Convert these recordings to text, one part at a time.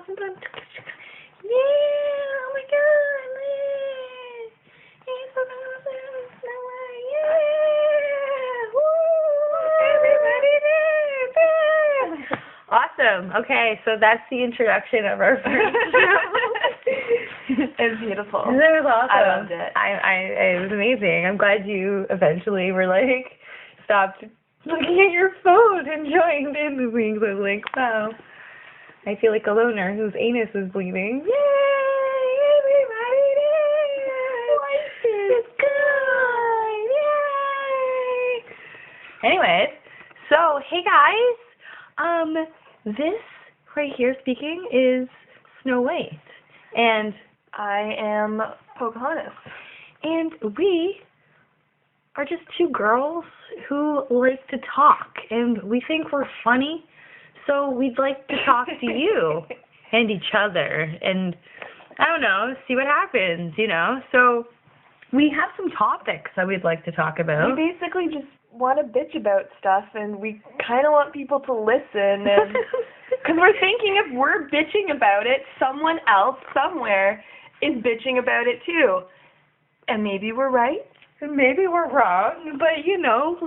awesome time. Yeah, oh my God, yeah. It's so awesome, Snow White, yeah. Woo, everybody dance. Awesome. Okay, so that's the introduction of our first show. It was beautiful. It was awesome. I loved it. It was amazing. I'm glad you eventually were like, stopped looking at your phone, enjoying dancing things. I was like, wow. I feel like a loner whose anus is bleeding. Yay! Everybody dance! It's good! Yay! Anyways, so hey guys, this right here speaking is Snow White, and I am Pocahontas. And we are just two girls who like to talk, and we think we're funny, so we'd like to talk to you and each other, and I don't know, see what happens, you know? So we have some topics that we'd like to talk about. We basically just want to bitch about stuff, and we kind of want people to listen, and because we're thinking if we're bitching about it, someone else somewhere is bitching about it too. And maybe we're right. And maybe we're wrong, but you know,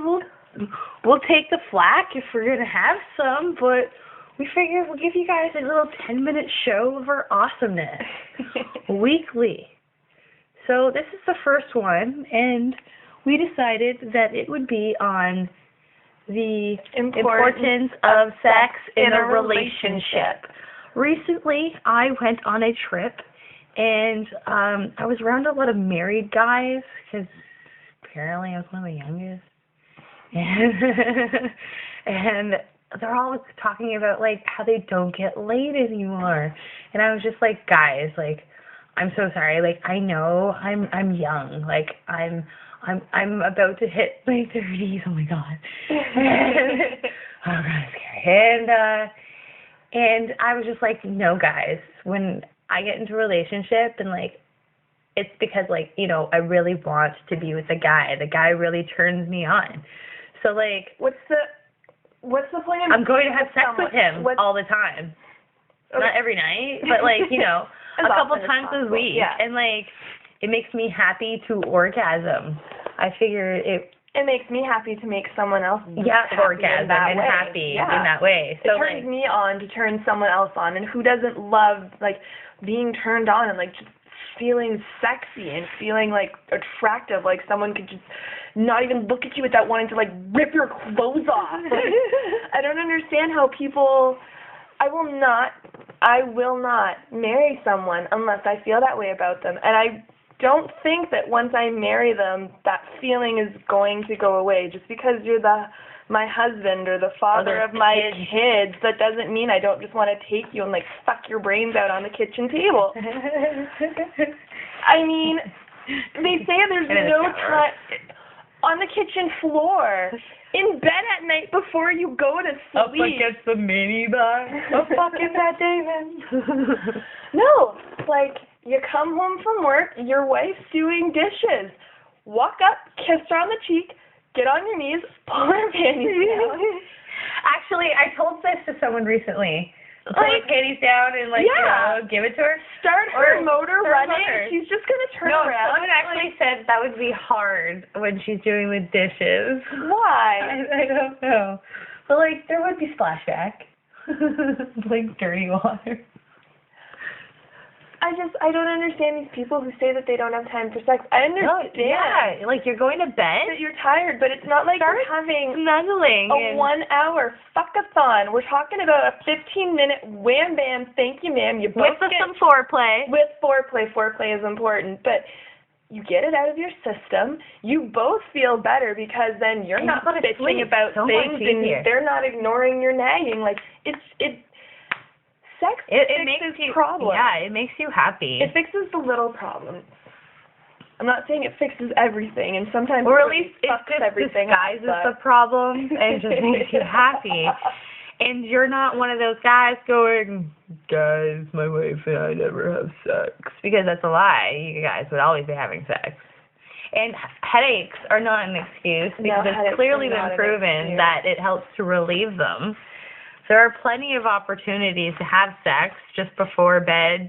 we'll take the flack if we're going to have some, but we figure we'll give you guys a little 10-minute show of our awesomeness weekly. So this is the first one, and we decided that it would be on the importance of sex in a relationship. Recently, I went on a trip, and I was around a lot of married guys, because apparently I was one of the youngest. And they're all talking about, like, how they don't get laid anymore. And I was just like, guys, like, I'm so sorry. Like, I know I'm young. Like, I'm about to hit my 30s. Oh my God. Oh God, I'm scared. And I was just like, no, guys. When I get into a relationship, and like, it's because, like, you know, I really want to be with the guy. The guy really turns me on. So like, what's the plan? I'm going to have sex with him all the time. Okay. Not every night, but like, you know, a couple times a week. Yeah. And like, it makes me happy to orgasm. I figure it makes me happy to make someone else orgasm and happy in that way. So it turns me on to turn someone else on, and who doesn't love like being turned on and like just feeling sexy and feeling like attractive, like someone could just not even look at you without wanting to like rip your clothes off. Like, I don't understand how people. I will not marry someone unless I feel that way about them, and I don't think that once I marry them, that feeling is going to go away. Just because you're my husband or the father of my kids, that doesn't mean I don't just want to take you and like fuck your brains out on the kitchen table. I mean, they say there's no time on the kitchen floor, in bed at night before you go to sleep. Up against the minibar. Up fucking that David. No, like, you come home from work, your wife's doing dishes. Walk up, kiss her on the cheek, get on your knees, pull her panties down. Actually, I told this to someone recently. Pull her panties down and, like, you know, give it to her. Start her motor running. She's just going to turn around. No, someone actually said that would be hard when she's doing the dishes. Why? I don't know. But, like, there would be splashback. Like, dirty water. I don't understand these people who say that they don't have time for sex. I understand. No, yeah, like you're going to bed. That you're tired, but it's not like you're having snuggling a 1 hour fuck-a-thon. We're talking about a 15-minute wham bam, thank you ma'am. You both with some foreplay. With foreplay. Foreplay is important, but you get it out of your system. You both feel better because then you're not bitching about things and they're not ignoring your nagging. Like sex fixes problems. Yeah, it makes you happy. It fixes the little problems. I'm not saying it fixes everything, and sometimes or at least it just disguises the problem and just makes you happy. And you're not one of those guys going, guys, my wife and I never have sex. Because that's a lie. You guys would always be having sex. And headaches are not an excuse because it's clearly been proven that it helps to relieve them. there are plenty of opportunities to have sex just before bed,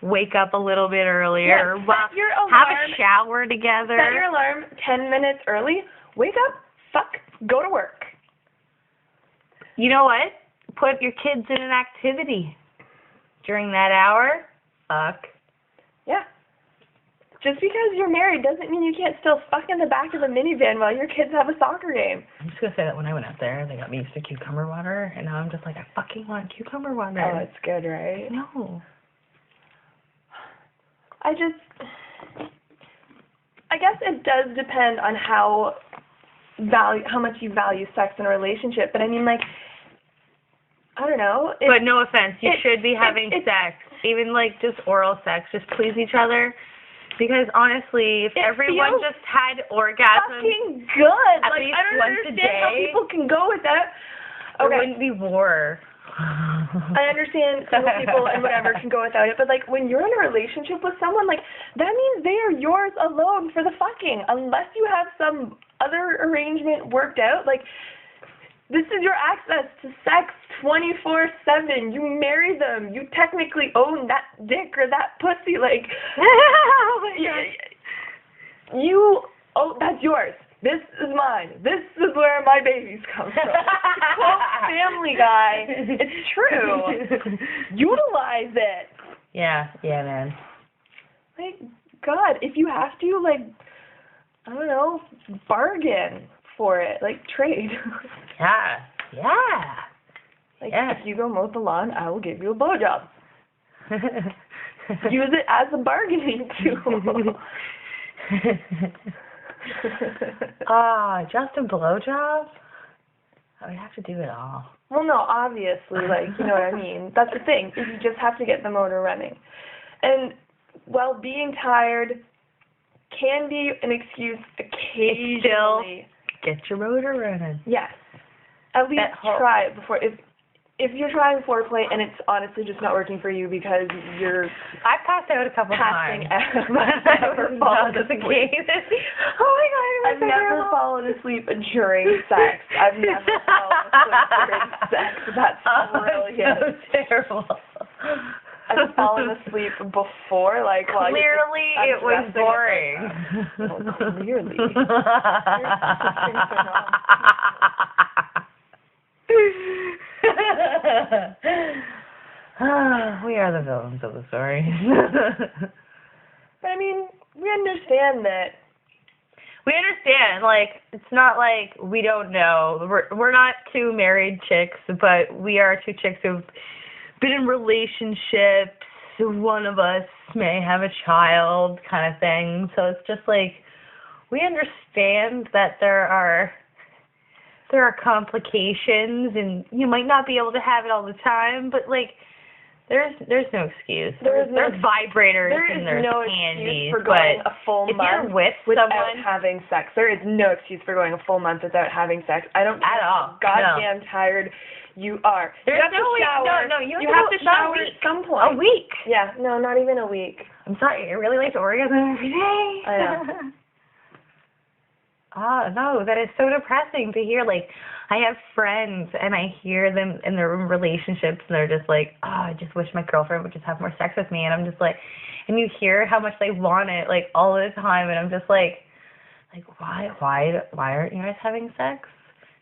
wake up a little bit earlier, set your have alarm, a shower together. Set your alarm 10 minutes early, wake up, fuck, go to work. You know what? Put your kids in an activity during that hour. Fuck. Yeah. Just because you're married doesn't mean you can't still fuck in the back of a minivan while your kids have a soccer game. I'm just going to say that when I went out there, they got me used to cucumber water, and now I'm just like, I fucking want cucumber water. Oh, it's good, right? No. I guess it does depend on how much you value sex in a relationship, but I mean, like, I don't know. But no offense, you should be having sex, even like just oral sex, just please each other. Because honestly, if everyone just had orgasms, fucking good. At like least I don't once a understand how day, people can go with that. There wouldn't be war. I understand single people and whatever can go without it, but like when you're in a relationship with someone, like that means they are yours alone for the fucking, unless you have some other arrangement worked out. Like, this is your access to sex 24/7. You marry them. You technically own that dick or that pussy. Like, oh my God. That's yours. This is mine. This is where my babies come from. Quote Family Guy. It's true. Utilize it. Yeah, man. Like, God, if you have to, like, I don't know, bargain for it. Like, trade. Yeah. Like, if you go mow the lawn, I will give you a blowjob. Use it as a bargaining tool. Just a blowjob? I would have to do it all. Well, no, obviously, like, you know what I mean. That's the thing. You just have to get the motor running. And, well, being tired can be an excuse occasionally. Get your motor running. Yes. At least try it before. If you're trying foreplay and it's honestly just not working for you because you're... I've passed out a couple times. I've never fallen asleep. Oh my God, I've never fallen asleep during sex. I've never fallen asleep during sex. That's brilliant. So terrible. I've fallen asleep before, like, while clearly it was boring. Oh, clearly. We are the villains of the story. But I mean, we understand that. We understand, like, it's not like we don't know. We're not two married chicks, but we are two chicks who've been in relationships. One of us may have a child, kind of thing. So it's just like, we understand that there are complications, and you might not be able to have it all the time, but like, there's no excuse. There's vibrators and there's no candies, excuse for going a full if month you're with without someone, having sex. There is no excuse for going a full month without having sex. I don't at all. Goddamn tired you are. There's you have to shower. No, you have to shower at some point. A week. Yeah, no, not even a week. I'm sorry, I really like to orgasm every day. I know. No, that is so depressing to hear. Like, I have friends, and I hear them in their relationships, and they're just like, I just wish my girlfriend would just have more sex with me. And I'm just like, and you hear how much they want it, like, all the time, and I'm just like, why aren't you guys having sex?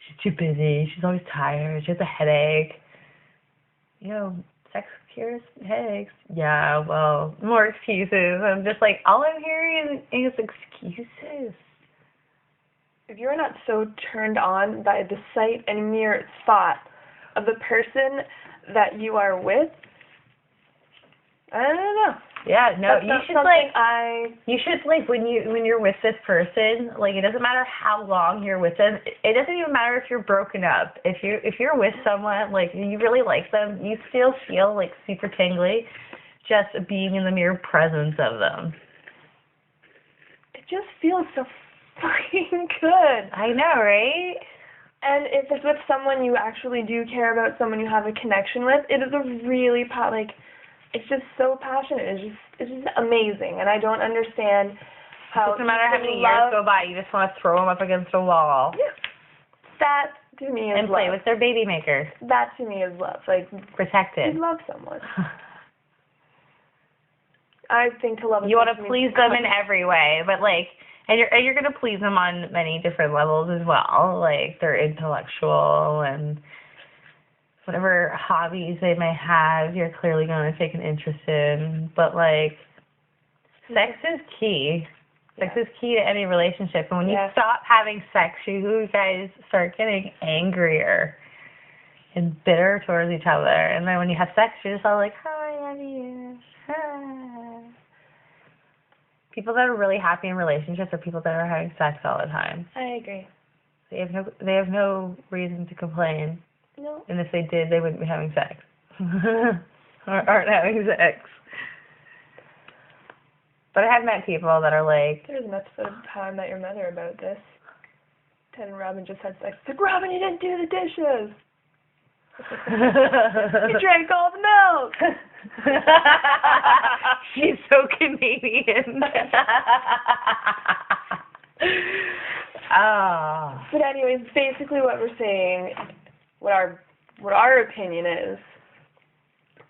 She's too busy. She's always tired. She has a headache. You know, sex cures headaches. Yeah, well, more excuses. I'm just like, all I'm hearing is excuses. If you're not so turned on by the sight and mere thought of the person that you are with, I don't know. Yeah, no, That's you not should something you should when you're with this person, like, it doesn't matter how long you're with them. It doesn't even matter if you're broken up. If you're with someone, like, you really like them, you still feel like super tingly just being in the mere presence of them. It just feels so fucking good. I know, right? And if it's with someone you actually do care about, someone you have a connection with, it is a really it's just so passionate. It's just amazing, and I don't understand how. No matter how many years go by, you just want to throw them up against a wall. Yeah. to me is and play love. with their baby makers. That to me is love. Like, Protected. you love someone. I think to love a You want to person please means them in every way, but like, and you're gonna please them on many different levels as well. Like they're intellectual and whatever hobbies they may have, you're clearly gonna take an interest in. But like, sex is key. Sex is key to any relationship, and when you stop having sex, you guys start getting angrier and bitter towards each other. And then when you have sex, you're just all like, "Hi, I love you." Hi. People that are really happy in relationships are people that are having sex all the time. I agree. They have no reason to complain. No. And if they did, they wouldn't be having sex. Or aren't having sex. But I have met people that are like... There was an episode of How I Met Your Mother about this. Ted and Robin just had sex. It's like, Robin, you didn't do the dishes. You drank all the milk. She's so Canadian. Oh. But anyways, basically what we're saying, what our opinion is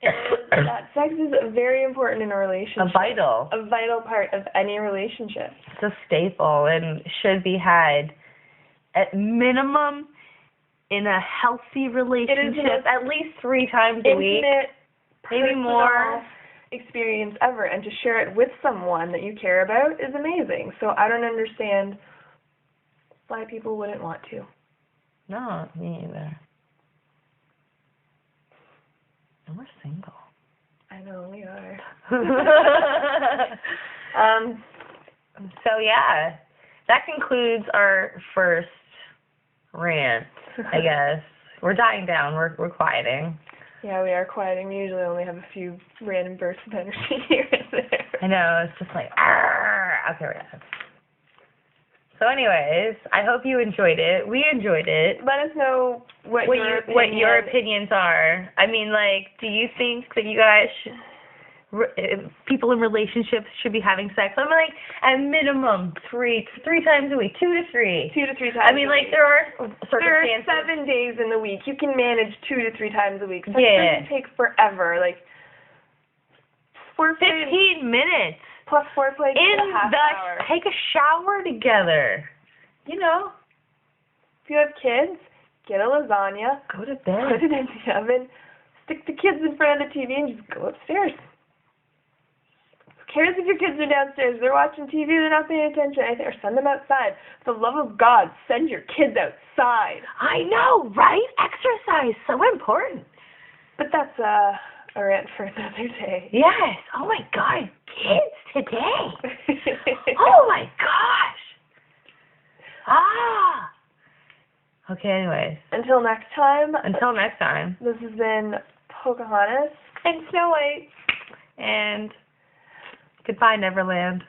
that sex is very important in a relationship. A vital part of any relationship. It's a staple and should be had at minimum in a healthy relationship at least 3 times a week. Maybe more. Experience ever, and to share it with someone that you care about is amazing. So I don't understand why people wouldn't want to. No, me either. And we're single. I know, we are. So yeah, that concludes our first rant, I guess. We're dying down. We're quieting. Yeah, we are quieting. We usually only have a few random bursts of energy here and there. I know, it's just like, okay, we're done. So anyways, I hope you enjoyed it. We enjoyed it. Let us know what your opinions are. I mean, like, do you think that you guys people in relationships should be having sex? I'm like, at minimum three times a week, 2 to 3. 2 to 3 times. I mean, like, there are circumstances. There are 7 days in the week. You can manage 2 to 3 times a week. Sex doesn't Yeah. take forever. Like, 15 minutes. Plus foreplay in a half hour. Take a shower together. You know. If you have kids, get a lasagna. Go to bed. Put it in the oven. Stick the kids in front of the TV and just go upstairs. Who cares if your kids are downstairs? They're watching TV, they're not paying attention. Or send them outside. For the love of God, send your kids outside. I know, right? Exercise, so important. But that's a rant for another day. Yes. Oh my God, kids today. Oh my gosh. Ah. Okay, anyways. Until next time. This has been Pocahontas and Snow White. And goodbye, Neverland.